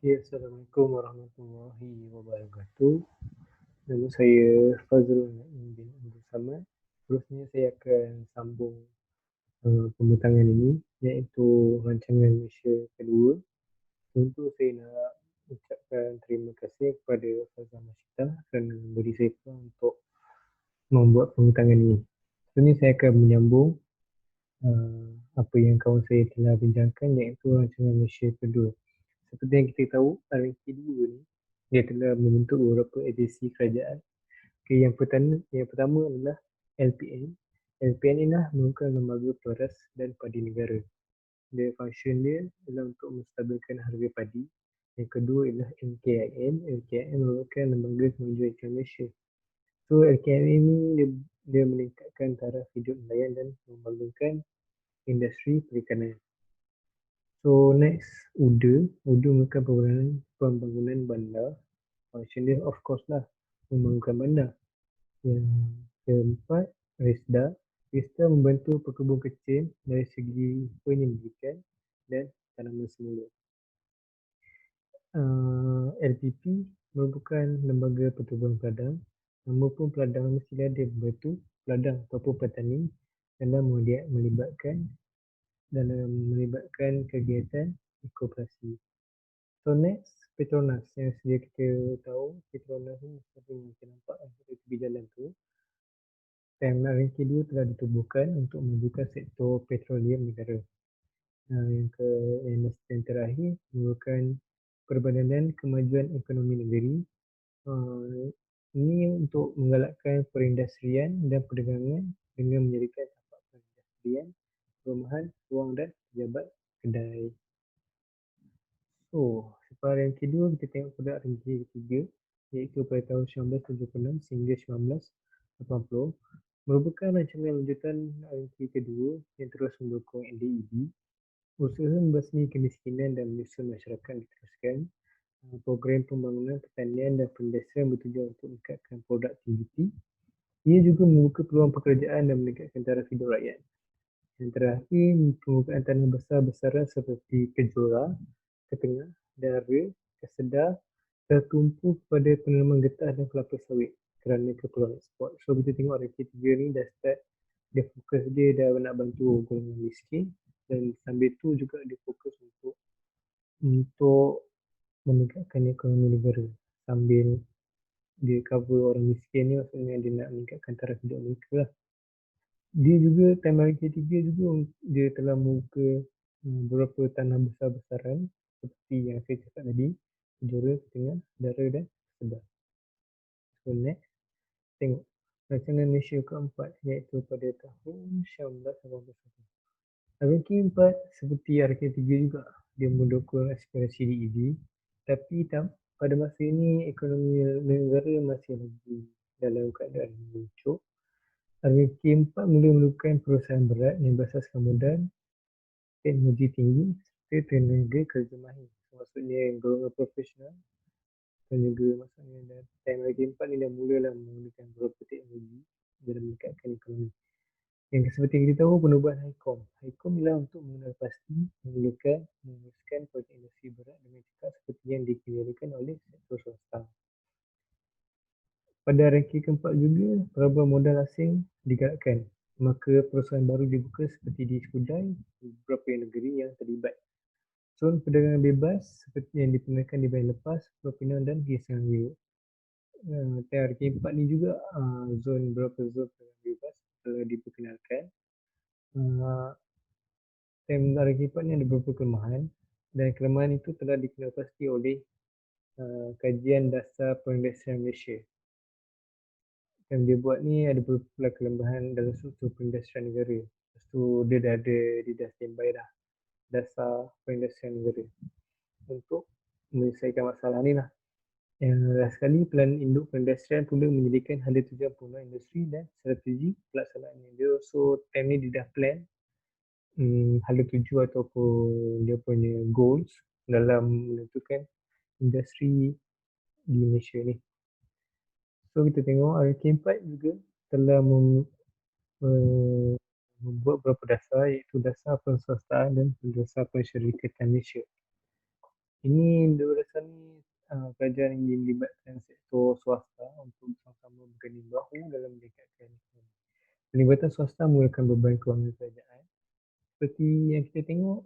Ya, Assalamualaikum warahmatullahi wabarakatuh. Nama saya Fazrul Naim bin Abdul Samad. Terusnya saya akan sambung pembutangan ini, iaitu rancangan Malaysia kedua. Tentu saya nak ucapkan terima kasih kepada Fazal Masyita kerana beri saya peluang untuk membuat pembutangan ini. Sebenarnya saya akan menyambung apa yang kawan saya telah bincangkan, iaitu rancangan Malaysia kedua. Seperti yang kita tahu, RMK2 ni dia telah membentuk beberapa agensi kerajaan. Okay, yang pertama adalah LPN. LPN inilah merupakan lembaga peras dan padi negara. Function dia adalah untuk menstabilkan harga padi. Yang kedua ialah LKIN. LKIN merupakan lembaga kemajuan iklan Malaysia. So LKIN ini dia meningkatkan taraf hidup nelayan dan membangunkan industri perikanan. So next, UDA. UDA merupakan pembangunan bandar. Function dia of course lah membangunkan bandar. Yang keempat, RISDA. RISDA membantu pekebun kecil dari segi penyelidikan dan tanaman semula. LPP merupakan lembaga pertubuhan peladang. Nama pun peladang mesti ada membantu peladang ataupun petani dalam melibatkan kegiatan koperasi. So next, Petronas. Yang sedia kita tahu, Petronas ni seperti yang kita nampak di tepi jalan tu. Timeline ranking 2 telah ditubuhkan untuk memajukan sektor petroleum negara. Yang terakhir merupakan Perbadanan Kemajuan Ekonomi Negeri. Ini untuk menggalakkan perindustrian dan perdagangan dengan menjadikan tapak perindustrian, perumahan, ruang dan pejabat kedai. So, setelah ranking 2 kita tengok pada ranking ketiga, iaitu pada tahun 1976 sehingga 1980, merupakan rancangan lanjutan ranking kedua yang terus mendukung NDEB. Usaha membasmi kemiskinan dan menyusun masyarakat diteruskan. Program pembangunan pertanian dan perindustrian bertujuan untuk meningkatkan produktiviti. Ia juga membuka peluang pekerjaan dan meningkatkan taraf hidup rakyat. Yang terakhir, pembukaan tanah besar-besaran seperti Kejora, Ketengah, Dara, Kesedar tertumpu pada penanaman getah dan kelapa sawit kerana keperluan ekspor. So kita tengok ranking 3 ni dah start, dia fokus dia dah nak bantu golongan miskin, dan sambil tu juga dia fokus untuk meningkatkan ekonomi negara sambil dia cover orang miskin ni, maksudnya dia nak meningkatkan taraf hidup mereka lah. Dia juga timeline ketiga juga dia telah membuka beberapa tanah besar-besaran seperti yang saya cakap tadi, Kejora, Ketengah, Dara dan Kedah. So next, tengok rancangan Malaysia keempat, iaitu pada tahun 1981. Ranking 4 seperti ranking 3 juga, dia mendukung aspirasi DED, tapi pada masa ini ekonomi negara masih lagi dalam keadaan mencuk. Ranking 4 mula memerlukan perusahaan berat yang berasaskan modal, teknologi tinggi serta tenaga kerja mahir. Maksudnya golongan profesional dan juga maksudnya time ranking 4 ni dah mulalah menggunakan beberapa teknologi dalam meningkatkan ekonomi. Yang seperti kita tahu, penubuhan HICOM. HICOM ialah untuk mengenal pasti, meneruskan projek industri berat dengan cepat seperti yang dikendalikan oleh sektor swasta. Pada ranking keempat juga, perabuan modal asing digalakkan. Maka perusahaan baru dibuka seperti di Skudai, beberapa negeri yang terlibat. Zon perdagangan bebas seperti yang diperkenalkan di bulan lepas, Pulau Pinang dan Hiasan Riau. Ranking 4 ni juga beberapa zon perdagangan bebas telah diperkenalkan. Ranking 4 ni ada beberapa kelemahan, dan kelemahan itu telah dikenal pasti oleh kajian dasar perindustrian Malaysia. Yang dia buat ni ada beberapa kelemahan dalam struktur perindustrian negara. Lepas tu dia dah standby dah dasar perindustrian negara untuk menyelesaikan masalah ni lah. Yang last sekali, Pelan Induk Perindustrian pula menyediakan hala tujuan pembangunan industri dan strategi pelaksanaannya. Dia also time ni dia dah plan hala tuju ataupun dia punya goals dalam menentukan industri di Malaysia ni. So kita tengok ranking 4 juga telah membuat beberapa dasar, iaitu dasar penswastaan dan dasar pensyarikatan Malaysia. Ini berdasarkan kerajaan ingin melibatkan sektor swasta untuk sama-sama berganding bahu dalam meningkatkan ekonomi. Pelibatan swasta mengurangkan beban kewangan kerajaan. Seperti yang kita tengok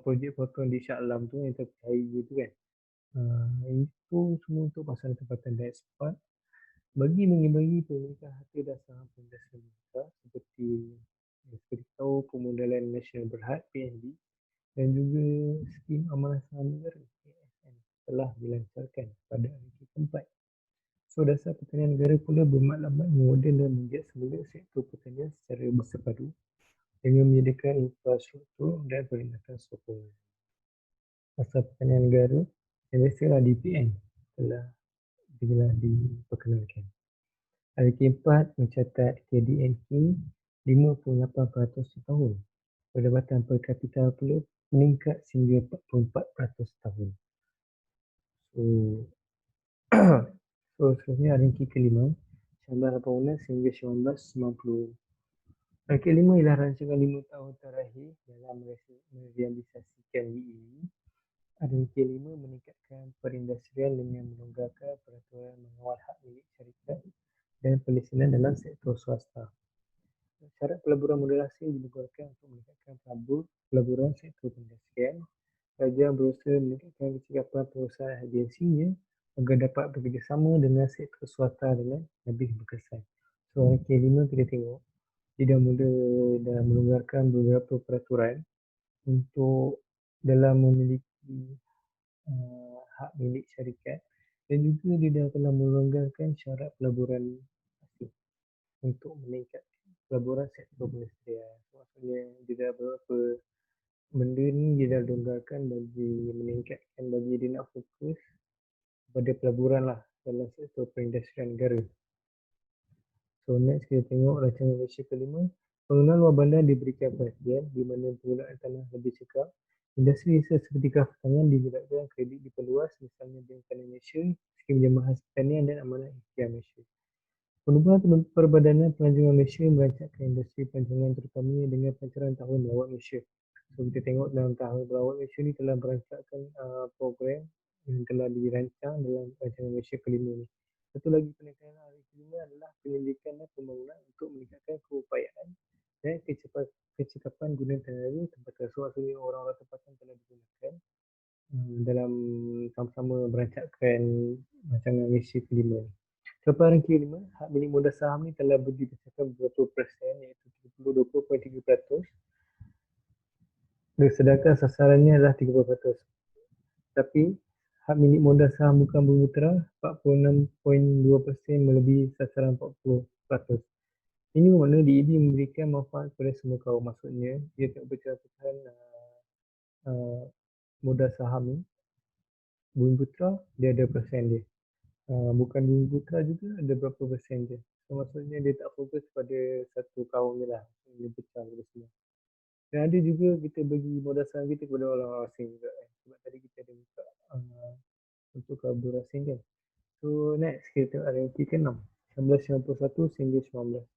projek potong di Shah Alam tu yang terpercaya tu kan. Itu semua untuk pasaran tempatan dan ekspor. Bagi pemerintah harta dan saham perindustrian besar seperti tahu Pemodalan Nasional Berhad PNB dan juga skim amanah saham negara ASN telah dilancarkan pada hari keempat. So dasar pertanian negara pula bermaklumat moden dan menggiat semula sektor pertanian secara bersepadu dengan menyediakan infrastruktur dan perkhidmatan sokongan. Dasar pertanian negara yang biasalah DPN telah diperkenalkan. Hari keempat mencatat KDNK 58% setahun. Pendapatan per kapita pula meningkat sehingga 44% setahun. So seterusnya ranking kelima 1986 hingga 1990. Ranking kelima ialah rancangan 5 tahun terakhir dalam merealisasikan WEE. Ranking kelima meningkatkan perindustrian dengan melonggarkan peraturan mengawal hak milik syarikat dan pelisinan dalam sektor swasta. Syarat pelaburan modal asing dibuatkan untuk meningkatkan pelaburan sektor perindustrian. Kerajaan berusaha meningkatkan kesiapan perusahaan agensinya agar dapat bekerjasama dengan sektor swasta dengan lebih berkesan. So, ranking 5 kita tengok dia dah melonggarkan beberapa peraturan untuk dalam memiliki hak milik syarikat dan juga dia dah telah melonggarkan syarat pelaburan asing untuk meningkatkan pelaburan sektor perindustrian. Maksudnya dia dah beberapa benda ni dia dah longgarkan bagi meningkatkan bagi dia nak fokus pada pelaburan lah dalam sektor perindustrian negara. So next kita tengok rancangan Malaysia kelima. Penggunaan luar bandar diberikan perhatian di mana penggunaan tanah lebih cekap. Industri riset seperti kraft tangan digerakkan, kredit diperluas, misalnya Bank Tanah Malaysia, skim jemaah pertanian dan amanah ikhtiar Malaysia. Penubuhan Perbadanan Pelancongan Malaysia merancangkan industri pelancongan terutamanya dengan pelancaran Tahun Melawat Malaysia. So kita tengok dalam Tahun Melawat Malaysia ni telah merancangkan program yang telah dirancang dalam rancangan Malaysia kelima ni. Satu lagi penekanan hari kelima adalah penyelidikan dan pembangunan untuk meningkatkan keupayaan dan kecekapan guna tenaga tempatan. So maksudnya orang-orang tempatan telah digunakan dalam sama-sama merancangkan rancangan Malaysia kelima ni. Selepas ranking kelima, hak milik modal saham ni telah berdasarkan beberapa persen iaitu 20.3%. Sedangkan sasarannya adalah 30%. Tapi hak milik modal saham bukan bermutera 46.2% melebihi sasaran 40%. Ini bermakna DED memberikan manfaat kepada semua kaum. Maksudnya dia tak bercakapkan modal saham ni bumi putra dia ada persen dia. Bukan bumi putra juga ada berapa persen je. So maksudnya dia tak fokus pada satu kaum je lah. Dia pecah ke semua. Dan ada juga kita bagi modal saham kita kepada orang asing juga kan. Sebab tadi kita ada buka untuk kabur asing kan. So next kita ada ranking ke-6. 1991 sehingga 1995.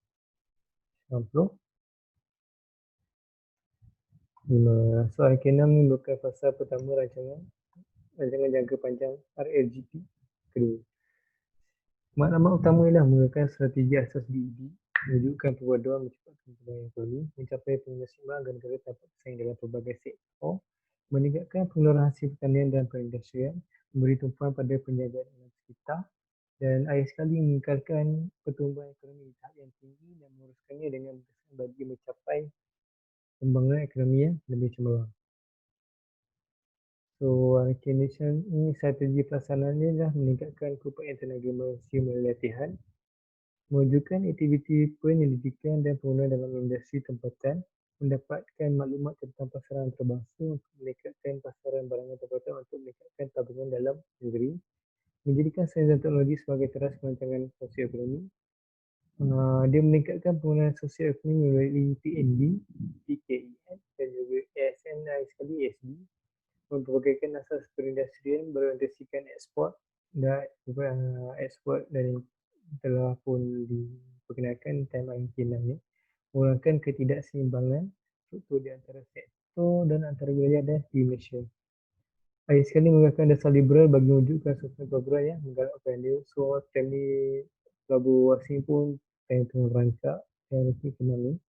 So ranking ke-6 ni merupakan fasa pertama rancangan jangka panjang RLGP kedua. Maklumat utama ialah menggunakan strategi asas DED, menunjukkan perpaduan menciptakan perkembangan ekonomi, mencapai pengeluaran seimbang agar negara dapat bersaing dalam pelbagai sektor, meningkatkan pengeluaran hasil pertanian dan perindustrian, memberi tumpuan pada penjagaan alam sekitar, dan akhir sekali mengekalkan pertumbuhan ekonomi di tahap yang tinggi dan meneruskannya dengan berkesan bagi mencapai pembangunan ekonomi yang lebih cemerlang. So, recognition ini strategi pelaksanaannya adalah meningkatkan keupayaan tenaga manusia melalui latihan, mewujudkan aktiviti penyelidikan dan penggunaan dalam industri tempatan, mendapatkan maklumat tentang pasaran antarabangsa untuk meningkatkan pasaran barangan tempatan untuk meningkatkan tabungan dalam negeri, menjadikan sains dan teknologi sebagai teras perancangan sosial ekonomi. Dia meningkatkan penggunaan sosial ekonomi melalui PNB, PKEN dan juga ASN sekali ASB, memperbagaikan asas perindustrian berorientasikan ekspor dan telah pun diperkenalkan time ranking ni, mengurangkan ketidakseimbangan struktur di antara sektor dan antara wilayah dan di Malaysia. Akhir sekali menggunakan dasar liberal bagi mewujudkan susunan program yang menggalakkan dia. So, kami pelabur asing pun tengah merancang RK ekonomi.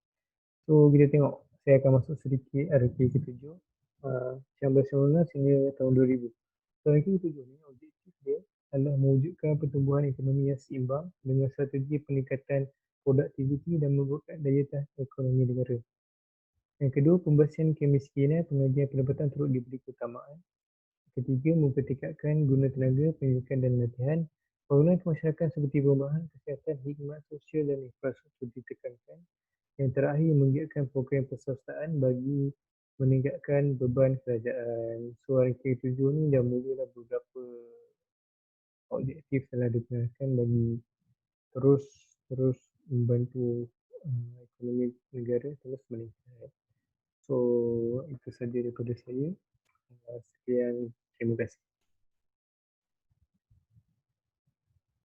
So, kita tengok. Saya akan masuk sedikit RK ke-7. 1999 hingga tahun 2000. So, RK ke-7 ni objektif dia adalah mewujudkan pertumbuhan ekonomi yang seimbang dengan strategi peningkatan produktiviti dan membuatkan daya tahan ekonomi negara. Yang kedua, pembersihan kemiskinan, pengajian pendapatan turut diberi keutamaan. Ketiga, mempertingkatkan guna tenaga, pendidikan dan latihan. Pembangunan kemasyarakatan seperti perubahan, kesihatan, khidmat sosial dan infrastruktur ditekankan. Yang terakhir, menggiatkan program perswastaan bagi meningkatkan beban kerajaan. So, hari ke-7 ni dah mulalah beberapa objektif telah digunakan bagi terus terus membantu ekonomi negara terus meningkat. So, itu saja daripada saya. Sekian, terima kasih.